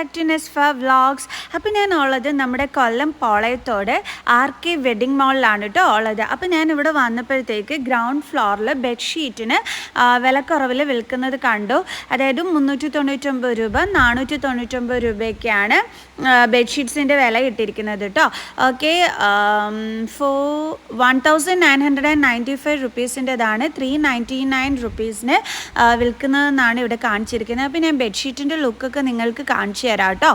Back to നെസ്ഫ vlogs. അപ്പോൾ ഞാൻ ഉള്ളത് നമ്മുടെ കൊല്ലം പോളയത്തോട് RK വെഡിങ് മാളിലാണ് കേട്ടോ ഉള്ളത്. അപ്പോൾ ഞാൻ ഇവിടെ വന്നപ്പോഴത്തേക്ക് ഗ്രൗണ്ട് ഫ്ലോറിൽ ബെഡ്ഷീറ്റിന് വിലക്കുറവിൽ വിൽക്കുന്നത് കണ്ടു. അതായത് 399 രൂപ 499 രൂപയ്ക്കാണ് ബെഡ്ഷീറ്റ്സിൻ്റെ വില ഇട്ടിരിക്കുന്നത് കേട്ടോ. ഓക്കെ, 1995 റുപ്പീസിൻ്റെതാണ് 399 റുപ്പീസിന് വിൽക്കുന്നതെന്നാണ് ഇവിടെ കാണിച്ചിരിക്കുന്നത്. അപ്പോൾ ഞാൻ ബെഡ്ഷീറ്റിൻ്റെ ലുക്കൊക്കെ നിങ്ങൾക്ക് കാണിച്ചു തരാം കേട്ടോ.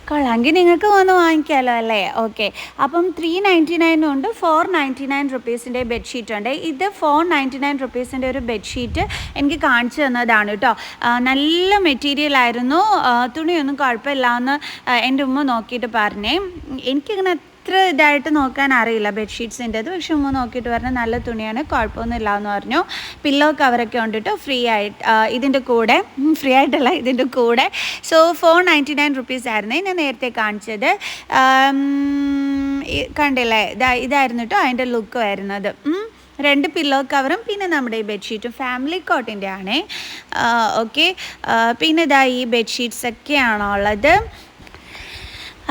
കൊള്ളാമെങ്കിൽ നിങ്ങൾക്ക് വന്ന് വാങ്ങിക്കാമല്ലോ അല്ലേ. ഓക്കെ, അപ്പം 399 ഉണ്ട്, 499 റുപ്പീസിൻ്റെ ബെഡ്ഷീറ്റ് ഉണ്ട്. ഇത് 499 റുപ്പീസിൻ്റെ ഒരു ബെഡ്ഷീറ്റ് എനിക്ക് കാണിച്ചു തന്നതാണ് കേട്ടോ. നല്ല മെറ്റീരിയൽ ആയിരുന്നു, തുണിയൊന്നും കുഴപ്പമില്ല എന്ന് എൻ്റെ ഉമ്മ നോക്കിയിട്ട് പറഞ്ഞേ. എനിക്കിങ്ങനെ അത്ര ഇതായിട്ട് നോക്കാൻ അറിയില്ല ബെഡ്ഷീറ്റ്സിൻ്റെത്, പക്ഷെ ഉമ്മ നോക്കിയിട്ട് പറഞ്ഞാൽ നല്ല തുണിയാണ്, കുഴപ്പമൊന്നുമില്ല എന്ന് പറഞ്ഞു. പില്ലോ കവറൊക്കെ ഉണ്ട് കേട്ടോ, ഫ്രീ ആയിട്ട് ഇതിൻ്റെ കൂടെ, ഫ്രീ ആയിട്ടല്ല ഇതിൻ്റെ കൂടെ. സോ 499 റുപ്പീസ് ആയിരുന്നേ ഞാൻ നേരത്തെ കാണിച്ചത്. കണ്ടില്ലേ, ഇതായിരുന്നു കേട്ടോ അതിൻ്റെ ലുക്ക് വരുന്നത്. 2 പില്ലോ കവറും പിന്നെ നമ്മുടെ ഈ ബെഡ്ഷീറ്റും ഫാമിലി കോട്ടിൻ്റെ ആണേ. ഓക്കെ, പിന്നെ ഈ ബെഡ്ഷീറ്റ്സൊക്കെയാണോ ഉള്ളത്.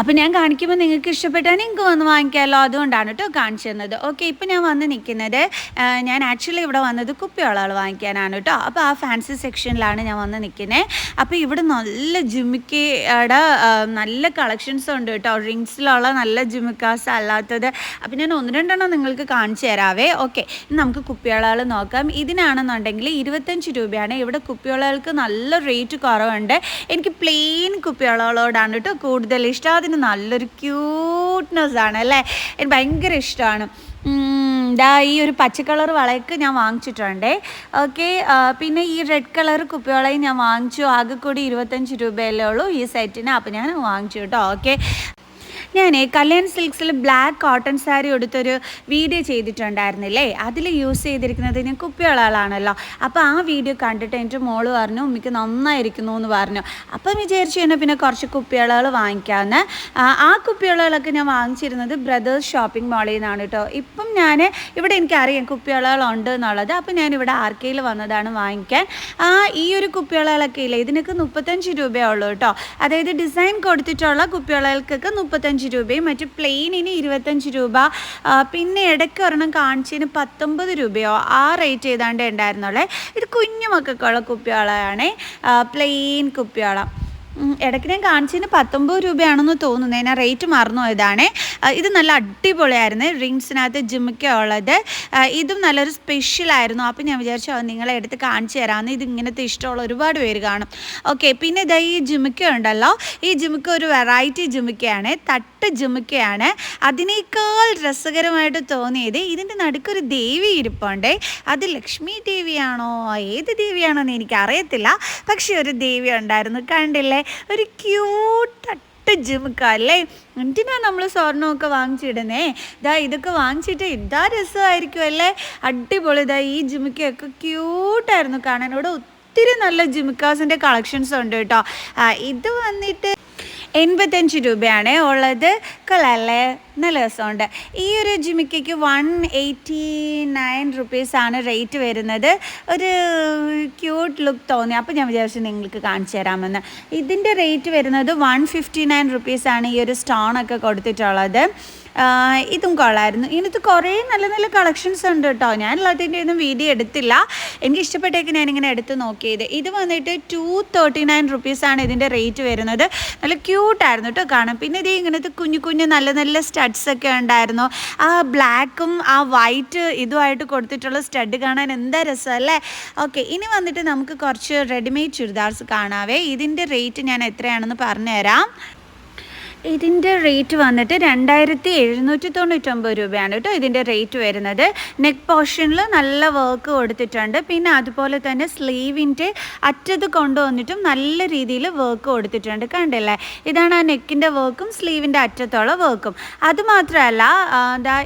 അപ്പോൾ ഞാൻ കാണിക്കുമ്പോൾ നിങ്ങൾക്ക് ഇഷ്ടപ്പെട്ടാൽ നിങ്ങൾക്ക് വന്ന് വാങ്ങിക്കാമല്ലോ, അതുകൊണ്ടാണ് കേട്ടോ കാണിച്ചു തന്നത്. ഓക്കെ, ഇപ്പോൾ ഞാൻ വന്ന് നിൽക്കുന്നത്, ഞാൻ ആക്ച്വലി ഇവിടെ വന്നത് കുപ്പിവളകൾ വാങ്ങിക്കാനാണ് കേട്ടോ. അപ്പോൾ ആ ഫാൻസി സെക്ഷനിലാണ് ഞാൻ വന്ന് നിൽക്കുന്നത്. അപ്പോൾ ഇവിടെ നല്ല ജിമിക്കയുടെ നല്ല കളക്ഷൻസ് ഉണ്ട് കേട്ടോ, റിങ്സിലുള്ള നല്ല ജിമിക്കാസ് അല്ലാത്തത്. അപ്പോൾ ഞാൻ 1-2 നിങ്ങൾക്ക് കാണിച്ചു തരാവേ. ഓക്കെ, നമുക്ക് കുപ്പിവളകൾ നോക്കാം. ഇതിനാണെന്നുണ്ടെങ്കിൽ 25 രൂപയാണ്. ഇവിടെ കുപ്പിവളകൾക്ക് നല്ല റേറ്റ് കുറവുണ്ട്. എനിക്ക് പ്ലെയിൻ കുപ്പിവളകളോടാണ് കേട്ടോ കൂടുതൽ ഇഷ്ടം. അതിന് നല്ലൊരു ക്യൂട്ട്നെസ് ആണ് അല്ലേ, എനിക്ക് ഭയങ്കര ഇഷ്ടമാണ്. ഈ ഒരു പച്ച കളർ വളയൊക്കെ ഞാൻ വാങ്ങിച്ചിട്ടുണ്ട്. ഓക്കെ, പിന്നെ ഈ റെഡ് കളർ കുപ്പിവളയും ഞാൻ വാങ്ങിച്ചു. ആകെ കൂടി 25 രൂപയല്ലേ ഉള്ളൂ ഈ സെറ്റിന്. അപ്പോൾ ഞാൻ വാങ്ങിച്ചു കേട്ടോ. ഓക്കെ, ഞാൻ കല്യാൺ സിൽക്സിൽ ബ്ലാക്ക് കോട്ടൺ സാരി എടുത്തൊരു വീഡിയോ ചെയ്തിട്ടുണ്ടായിരുന്നില്ലേ, അതിൽ യൂസ് ചെയ്തിരിക്കുന്നത് ഞാൻ കുപ്പിവളകളാണല്ലോ. അപ്പോൾ ആ വീഡിയോ കണ്ടിട്ട് എൻ്റെ മോള് പറഞ്ഞു ഉമ്മിക്ക് നന്നായിരിക്കുന്നു എന്ന് പറഞ്ഞു. അപ്പം വിചാരിച്ചു തന്നെ പിന്നെ കുറച്ച് കുപ്പിവളകൾ വാങ്ങിക്കാമെന്ന്. ആ കുപ്പിവളകളൊക്കെ ഞാൻ വാങ്ങിച്ചിരുന്നത് ബ്രദേഴ്സ് ഷോപ്പിംഗ് മാളിൽ നിന്നാണ് കേട്ടോ. ഇപ്പം ഞാൻ ഇവിടെ എനിക്കറിയാം കുപ്പിവളകളുണ്ട് എന്നുള്ളത്. അപ്പോൾ ഞാനിവിടെ RKയിൽ വന്നതാണ് വാങ്ങിക്കാൻ. ഈ ഒരു കുപ്പിവളകളൊക്കെ ഇല്ലേ, ഇതിനൊക്കെ 35 രൂപയേ ഉള്ളൂ കേട്ടോ. അതായത് ഡിസൈൻ കൊടുത്തിട്ടുള്ള കുപ്പിവളകൾക്കൊക്കെ 35 രൂപയും മറ്റ് പ്ലെയിനിന് 25 രൂപ. പിന്നെ ഇടയ്ക്ക് ഒരെണ്ണം കാണിച്ചതിന് 19 രൂപയോ ആ റേറ്റ് ചെയ്താണ്ട് ഉണ്ടായിരുന്നുള്ളേ. ഇത് കുഞ്ഞു മക്കൾക്കുള്ള കുപ്പിവളയാണ്, പ്ലെയിൻ കുപ്പിവള. ഇടയ്ക്ക് ഞാൻ കാണിച്ചതിന് 19 രൂപയാണെന്ന് തോന്നുന്നത്, ഞാൻ റേറ്റ് മറന്നു പോയതാണ്. ഇത് നല്ല അടിപൊളിയായിരുന്നു, റിങ്സിനകത്ത് ജിമിക്ക ഉള്ളത്. ഇതും നല്ലൊരു സ്പെഷ്യലായിരുന്നു. അപ്പോൾ ഞാൻ വിചാരിച്ചു അത് നിങ്ങളെ എടുത്ത് കാണിച്ചു തരാമെന്ന്. ഇത് ഇങ്ങനത്തെ ഇഷ്ടമുള്ള ഒരുപാട് പേര് കാണും. ഓക്കെ, പിന്നെ ഈ ജിമിക്ക ഉണ്ടല്ലോ, ഈ ജിമിക്ക ഒരു വെറൈറ്റി ജിമിക്കയാണ്, തട്ട് ജിമിക്കയാണ്. അതിനേക്കാൾ രസകരമായിട്ട് തോന്നിയത് ഇതിൻ്റെ നടുക്കൊരു ദേവി ഇരിപ്പുണ്ട്. അത് ലക്ഷ്മി ദേവിയാണോ ഏത് ദേവിയാണോ എന്ന് എനിക്കറിയത്തില്ല, പക്ഷെ ഒരു ദേവി ഉണ്ടായിരുന്നു, കണ്ടില്ലേ, ഒരു ക്യൂട്ട് ജിമിക്ക അല്ലേ. എന്തിനാ നമ്മൾ സ്വർണ്ണമൊക്കെ വാങ്ങിച്ചിടുന്നേ. ഇതൊക്കെ വാങ്ങിച്ചിട്ട് രസമായിരിക്കും അല്ലേ, അടിപൊളി. ഈ ജിമിക്കയൊക്കെ ക്യൂട്ടായിരുന്നു കാണാൻ. ഇവിടെ ഒത്തിരി നല്ല ജിമിക്കാസിൻ്റെ കളക്ഷൻസ് ഉണ്ട് കേട്ടോ. ഇത് വന്നിട്ട് 85 രൂപയാണ് ഉള്ളത്. കൊള്ളാല്ലേ, നല്ല രസമുണ്ട്. ഈ ഒരു ജിമിക്കയ്ക്ക് 189 റുപ്പീസാണ് റേറ്റ് വരുന്നത്. ഒരു ക്യൂട്ട് ലുക്ക് തോന്നി, അപ്പോൾ ഞാൻ വിചാരിച്ചു നിങ്ങൾക്ക് കാണിച്ചു തരാമെന്ന്. ഇതിൻ്റെ റേറ്റ് വരുന്നത് 159 റുപ്പീസാണ് ഈ ഒരു സ്റ്റോണൊക്കെ കൊടുത്തിട്ടുള്ളത്. ഇതും കൊള്ളായിരുന്നു. ഇതിനകത്ത് കുറേ നല്ല നല്ല കളക്ഷൻസ് ഉണ്ട് കേട്ടോ. ഞാൻ എല്ലാത്തിൻ്റെ ഒന്നും വീഡിയോ എടുത്തില്ല, എനിക്ക് ഇഷ്ടപ്പെട്ടേക്ക് ഞാനിങ്ങനെ എടുത്ത് നോക്കിയത്. ഇത് വന്നിട്ട് 239 റുപ്പീസാണ് ഇതിൻ്റെ റേറ്റ് വരുന്നത്. നല്ല ക്യൂട്ടായിരുന്നു കേട്ടോ കാണാം. പിന്നെ ഇത് ഇങ്ങനത്തെ കുഞ്ഞു കുഞ്ഞു നല്ല നല്ല സ്റ്റഡ്സൊക്കെ ഉണ്ടായിരുന്നു. ആ ബ്ലാക്കും ആ വൈറ്റ് ഇതുമായിട്ട് കൊടുത്തിട്ടുള്ള സ്റ്റഡ് കാണാൻ എന്താ രസമല്ലേ. ഓക്കെ, ഇനി വന്നിട്ട് നമുക്ക് കുറച്ച് റെഡിമെയ്ഡ് ചുരിദാർസ് കാണാവേ. ഇതിൻ്റെ റേറ്റ് ഞാൻ എത്രയാണെന്ന് പറഞ്ഞുതരാം. ഇതിൻ്റെ റേറ്റ് വന്നിട്ട് 2799 രൂപയാണ് കേട്ടോ ഇതിൻ്റെ റേറ്റ് വരുന്നത്. നെക്ക് പോർഷനിൽ നല്ല വർക്ക് കൊടുത്തിട്ടുണ്ട്. പിന്നെ അതുപോലെ തന്നെ സ്ലീവിൻ്റെ അറ്റത്ത് കൊണ്ടുവന്നിട്ടും നല്ല രീതിയിൽ വർക്ക് കൊടുത്തിട്ടുണ്ട്, കണ്ടില്ലേ. ഇതാണ് ആ നെക്കിൻ്റെ വർക്കും സ്ലീവിൻ്റെ അറ്റത്തുള്ള വർക്കും. അതുമാത്രമല്ല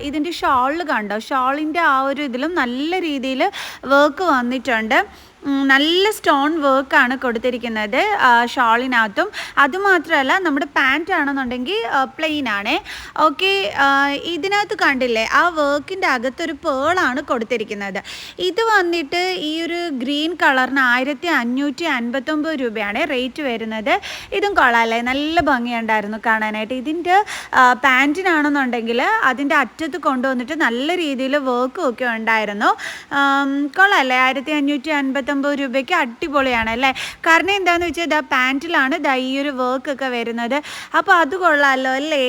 ഇതിൻ്റെ ഷോളിൽ കണ്ടോ, ഷോളിൻ്റെ ആ ഒരു ഇതിലും നല്ല രീതിയിൽ വർക്ക് വന്നിട്ടുണ്ട്. നല്ല സ്റ്റോൺ വർക്കാണ് കൊടുത്തിരിക്കുന്നത് ഷോളിനകത്തും. അതുമാത്രമല്ല നമ്മുടെ പാൻറ്റ് ആണെന്നുണ്ടെങ്കിൽ പ്ലെയിൻ ആണ്. ഓക്കെ, ഇതിനകത്ത് കണ്ടില്ലേ ആ വർക്കിൻ്റെ അകത്തൊരു പേളാണ് കൊടുത്തിരിക്കുന്നത്. ഇത് വന്നിട്ട് ഈ ഒരു ഗ്രീൻ കളറിന് 1559 രൂപയാണ് റേറ്റ് വരുന്നത്. ഇതും കൊള്ളാമല്ലേ, നല്ല ഭംഗിയുണ്ടായിരുന്നു കാണാനായിട്ട്. ഇതിൻ്റെ പാൻറ്റിനാണെന്നുണ്ടെങ്കിൽ അതിൻ്റെ അറ്റത്ത് കൊണ്ടുവന്നിട്ട് നല്ല രീതിയിൽ വർക്കും ഒക്കെ ഉണ്ടായിരുന്നു. കൊള്ളാമല്ലേ, 1559 രൂപയ്ക്ക് അടിപൊളിയാണ് അല്ലേ. കാരണം എന്താണെന്ന് വെച്ചാൽ ഇതാ പാൻറ്റിലാണ് ഈ ഒരു വർക്കൊക്കെ വരുന്നത്. അപ്പോൾ അത് കൊള്ളാമല്ലോ അല്ലേ,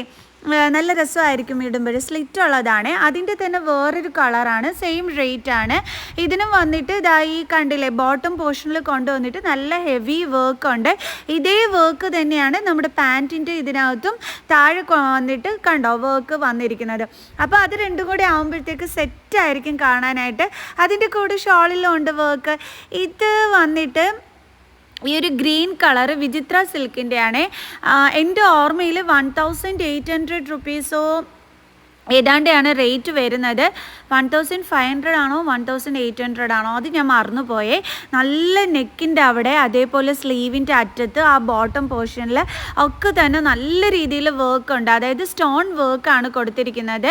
നല്ല രസമായിരിക്കും ഇടുമ്പോൾ. സ്ലിറ്റ് ഉള്ളതാണ്. അതിൻ്റെ തന്നെ വേറൊരു കളറാണ്, സെയിം റേറ്റ് ആണ്. ഇതിനും വന്നിട്ട് ഈ കണ്ടില്ലേ ബോട്ടം പോർഷനിൽ കൊണ്ടുവന്നിട്ട് നല്ല ഹെവി വർക്ക് ഉണ്ട്. ഇതേ വർക്ക് തന്നെയാണ് നമ്മുടെ പാൻറ്റിൻ്റെ ഇതിനകത്തും താഴെ വന്നിട്ട് കണ്ടോ വർക്ക് വന്നിരിക്കുന്നത്. അപ്പോൾ അത് രണ്ടും കൂടി ആകുമ്പോഴത്തേക്ക് സെറ്റായിരിക്കും കാണാനായിട്ട്. അതിൻ്റെ കൂടെ ഷോളിലും ഉണ്ട് വർക്ക്. ഇത് വന്നിട്ട് ഈ ഒരു ഗ്രീൻ കളർ വിചിത്ര സിൽക്കിൻ്റെ ആണ്. എൻ്റെ ഓർമ്മയിൽ 1800 റുപ്പീസോ ഏതാണ്ടാണ് റേറ്റ് വരുന്നത്. 1500 ആണോ 1800 ആണോ അത് ഞാൻ മറന്നുപോയേ. നല്ല നെക്കിൻ്റെ അവിടെ, അതേപോലെ സ്ലീവിൻ്റെ അറ്റത്ത്, ആ ബോട്ടം പോർഷനിൽ ഒക്കെ തന്നെ നല്ല രീതിയിൽ വർക്ക് ഉണ്ട്. അതായത് സ്റ്റോൺ വർക്കാണ് കൊടുത്തിരിക്കുന്നത്.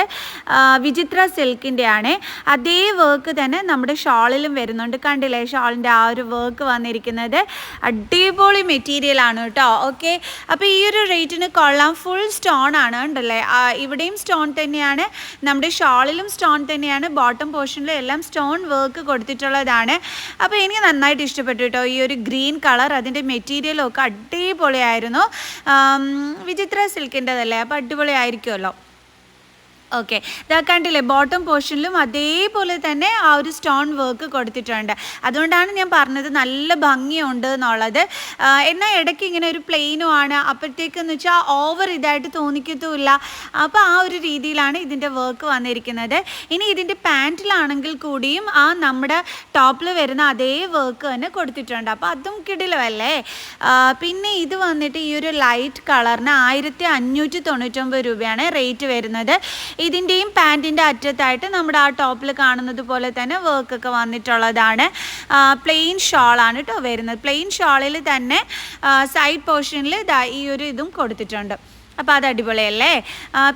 വിചിത്ര സിൽക്കിൻ്റെ ആണ്. അതേ വർക്ക് തന്നെ നമ്മുടെ ഷോളിലും വരുന്നുണ്ട്. കണ്ടില്ലേ ഷോളിൻ്റെ ആ ഒരു വർക്ക് വന്നിരിക്കുന്നത്. അടിപൊളി മെറ്റീരിയലാണ് കേട്ടോ. ഓക്കെ, അപ്പോൾ ഈ ഒരു റേറ്റിന് കൊള്ളാം. ഫുൾ സ്റ്റോൺ ആണ് ഉണ്ടല്ലേ, ഇവിടെയും സ്റ്റോൺ തന്നെയാണ്, നമ്മുടെ ഷോളിലും സ്റ്റോൺ തന്നെയാണ്, ബോട്ടം പോർഷനിലും എല്ലാം സ്റ്റോൺ വർക്ക് കൊടുത്തിട്ടുള്ളതാണ്. അപ്പോൾ എനിക്ക് നന്നായിട്ട് ഇഷ്ടപ്പെട്ടു കേട്ടോ ഈ ഒരു ഗ്രീൻ കളർ. അതിൻ്റെ മെറ്റീരിയലും ഒക്കെ അടിപൊളിയായിരുന്നു. വിചിത്ര സിൽക്കിൻ്റെതല്ലേ, അപ്പോൾ അടിപൊളി ആയിരിക്കുമല്ലോ. ഓക്കെ, ഇതാ കണ്ടില്ലേ ബോട്ടം പോർഷനിലും അതേപോലെ തന്നെ ആ ഒരു സ്റ്റോൺ വർക്ക് കൊടുത്തിട്ടുണ്ട്. അതുകൊണ്ടാണ് ഞാൻ പറഞ്ഞത് നല്ല ഭംഗിയുണ്ട് എന്നുള്ളത്. എന്നാൽ ഇടയ്ക്ക് ഇങ്ങനെ ഒരു പ്ലെയിനും ആണ്, അപ്പോഴത്തേക്കെന്ന് വെച്ചാൽ ഓവർ ഇതായിട്ട് തോന്നിക്കത്തുമില്ല. അപ്പോൾ ആ ഒരു രീതിയിലാണ് ഇതിൻ്റെ വർക്ക് വന്നിരിക്കുന്നത്. ഇനി ഇതിൻ്റെ പാൻറ്റിലാണെങ്കിൽ കൂടിയും ആ നമ്മുടെ ടോപ്പിൽ വരുന്ന അതേ വർക്ക് തന്നെ കൊടുത്തിട്ടുണ്ട്. അപ്പോൾ അതും കിടിലമല്ലേ. പിന്നെ ഇത് വന്നിട്ട് ഈ ഒരു ലൈറ്റ് കളറിന് 1599 രൂപയാണ് റേറ്റ് വരുന്നത്. ഇതിൻ്റെയും പാൻറ്റിൻ്റെ അറ്റത്തായിട്ട് നമ്മുടെ ആ ടോപ്പിൽ കാണുന്നത് പോലെ തന്നെ വർക്കൊക്കെ വന്നിട്ടുള്ളതാണ്. പ്ലെയിൻ ഷോളാണ് കേട്ടോ വരുന്നത്. പ്ലെയിൻ ഷോളിൽ തന്നെ സൈഡ് പോർഷനിൽ ഈ ഒരു ഇതും കൊടുത്തിട്ടുണ്ട്. അപ്പോൾ അത് അടിപൊളിയല്ലേ.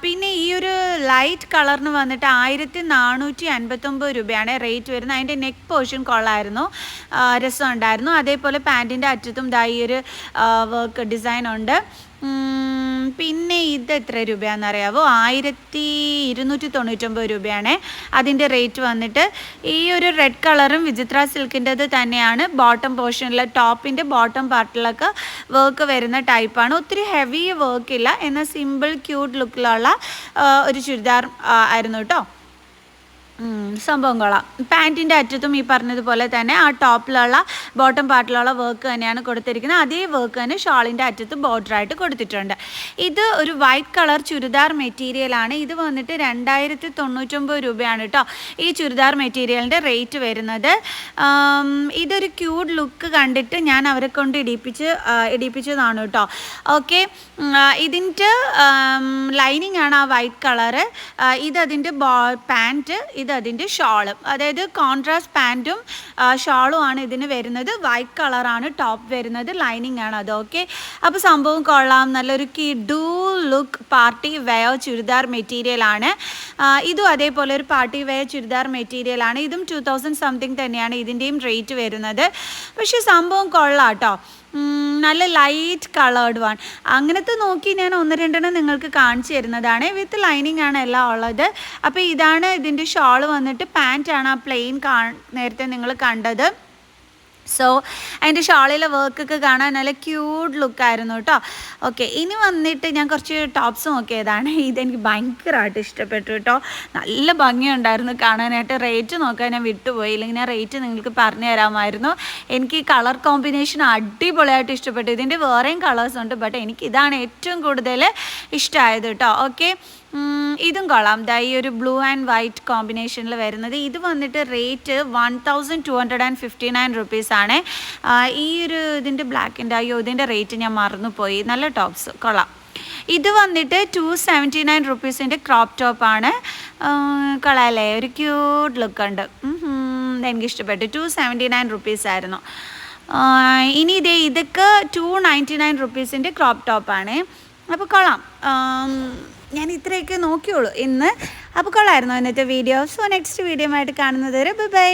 പിന്നെ ഈ ഒരു ലൈറ്റ് കളറിന് വന്നിട്ട് 1459 രൂപയാണ് റേറ്റ് വരുന്നത്. അതിൻ്റെ നെക്ക് പോർഷൻ കൊള്ളായിരുന്നു, രസമുണ്ടായിരുന്നു. അതേപോലെ പാൻറ്റിൻ്റെ അറ്റത്തും ഈ ഒരു വർക്ക് ഡിസൈൻ ഉണ്ട്. പിന്നെ ഇത് എത്ര രൂപയാണെന്നറിയാവോ, 1299 രൂപയാണ് അതിൻ്റെ റേറ്റ് വന്നിട്ട്. ഈ ഒരു റെഡ് കളറും വിചിത്ര സിൽക്കിൻ്റെത് തന്നെയാണ്. ബോട്ടം പോർഷനിൽ ടോപ്പിൻ്റെ ബോട്ടം പാർട്ടിലൊക്കെ വർക്ക് വരുന്ന ടൈപ്പാണ്. ഒത്തിരി ഹെവി വർക്കില്ല, എന്നാൽ സിമ്പിൾ ക്യൂട്ട് ലുക്കിലുള്ള ഒരു ചുരിദാർ ആയിരുന്നു കേട്ടോ. സംഭവം കൊള്ളാം. പാൻറ്റിൻ്റെ അറ്റത്തും ഈ പറഞ്ഞതുപോലെ തന്നെ ആ ടോപ്പിലുള്ള ബോട്ടം പാർട്ടിലുള്ള വർക്ക് തന്നെയാണ് കൊടുത്തിരിക്കുന്നത്. അതേ വർക്ക് തന്നെ ഷോളിൻ്റെ അറ്റത്ത് ബോർഡറായിട്ട് കൊടുത്തിട്ടുണ്ട്. ഇത് ഒരു വൈറ്റ് കളർ ചുരിദാർ മെറ്റീരിയലാണ്. ഇത് വന്നിട്ട് 2099 രൂപയാണ് കേട്ടോ ഈ ചുരിദാർ മെറ്റീരിയലിൻ്റെ റേറ്റ് വരുന്നത്. ഇതൊരു ക്യൂട്ട് ലുക്ക് കണ്ടിട്ട് ഞാൻ അവരെ കൊണ്ട് ഇടിപ്പിച്ചതാണ് കേട്ടോ. ഓക്കെ, ഇതിൻ്റെ ലൈനിങ് ആണ് ആ വൈറ്റ് കളറ്. ഇതതിൻ്റെ പാൻറ്റ്, അതിൻ്റെ ഷോളും, അതായത് കോൺട്രാസ്റ്റ് പാൻറ്റും ഷോളും ആണ് ഇതിന് വരുന്നത്. വൈറ്റ് കളറാണ് ടോപ്പ് വരുന്നത്, ലൈനിങ് ആണ് അത്. ഓക്കെ, അപ്പോൾ സംഭവം കൊള്ളാം. നല്ലൊരു കിഡു ലുക്ക് പാർട്ടി വെയർ ചുരിദാർ മെറ്റീരിയലാണ്. ഇതും അതേപോലെ ഒരു പാർട്ടി വെയർ ചുരിദാർ മെറ്റീരിയലാണ്. ഇതും 2000 സംതിങ് തന്നെയാണ് ഇതിൻ്റെയും റേറ്റ് വരുന്നത്. പക്ഷേ സംഭവം കൊള്ളാം കേട്ടോ. നല്ല ലൈറ്റ് കളേർഡ് വൺ. അങ്ങനത്തെ നോക്കി ഞാൻ 1-2 നിങ്ങൾക്ക് കാണിച്ചു തരുന്നതാണ്. വിത്ത് ലൈനിങ് ആണ് എല്ലാം ഉള്ളത്. അപ്പോൾ ഇതാണ് ഇതിൻ്റെ ഷോൾ വന്നിട്ട്. പാൻറ്റാണ് ആ പ്ലെയിൻ നേരത്തെ നിങ്ങൾ കണ്ടത്. സോ അതിൻ്റെ ഷോളിലെ വർക്കൊക്കെ കാണാൻ നല്ല ക്യൂട്ട് ലുക്കായിരുന്നു കേട്ടോ. ഓക്കെ, ഇനി വന്നിട്ട് ഞാൻ കുറച്ച് ടോപ്സ് നോക്കിയതാണ്. ഇതെനിക്ക് ഭയങ്കരമായിട്ട് ഇഷ്ടപ്പെട്ടു കേട്ടോ. നല്ല ഭംഗിയുണ്ടായിരുന്നു കാണാനായിട്ട്. റേറ്റ് നോക്കാൻ ഞാൻ വിട്ടുപോയി, ഇല്ലെങ്കിൽ ഞാൻ റേറ്റ് നിങ്ങൾക്ക് പറഞ്ഞു തരാമായിരുന്നു. എനിക്ക് ഈ കളർ കോമ്പിനേഷൻ അടിപൊളിയായിട്ട് ഇഷ്ടപ്പെട്ടു. ഇതിൻ്റെ വേറെയും കളേഴ്സ് ഉണ്ട്, ബട്ട് എനിക്ക് ഇതാണ് ഏറ്റവും കൂടുതൽ ഇഷ്ടമായത് കേട്ടോ. ഓക്കെ, ഇതും കൊള്ളാം. ഈ ഒരു ബ്ലൂ ആൻഡ് വൈറ്റ് കോമ്പിനേഷനിൽ വരുന്നത്. ഇത് വന്നിട്ട് റേറ്റ് 1259 റുപ്പീസാണ്. ഈ ഒരു ഇതിൻ്റെ ബ്ലാക്കിൻ്റെ ഇതിൻ്റെ റേറ്റ് ഞാൻ മറന്നുപോയി. നല്ല ടോപ്സ് കൊള്ളാം. ഇത് വന്നിട്ട് 279 റുപ്പീസിൻ്റെ ക്രോപ്പ് ടോപ്പാണ്. കൊള്ളാമല്ലേ, ഒരു ക്യൂട്ട് ലുക്ക് ഉണ്ട്. എനിക്കിഷ്ടപ്പെട്ടു. 279 റുപ്പീസായിരുന്നു. ഇനി ഇതൊക്കെ 299 റുപ്പീസിൻ്റെ ക്രോപ്പ് ടോപ്പാണ്. അപ്പോൾ കൊള്ളാം. ഞാൻ ഇത്രയൊക്കെ നോക്കിയുള്ളൂ ഇന്ന്. അപ്പോൾ കൊള്ളായിരുന്നു ഇന്നത്തെ വീഡിയോ. സോ നെക്സ്റ്റ് വീഡിയോ ആയിട്ട് കാണുന്നത് വരെ ബൈ.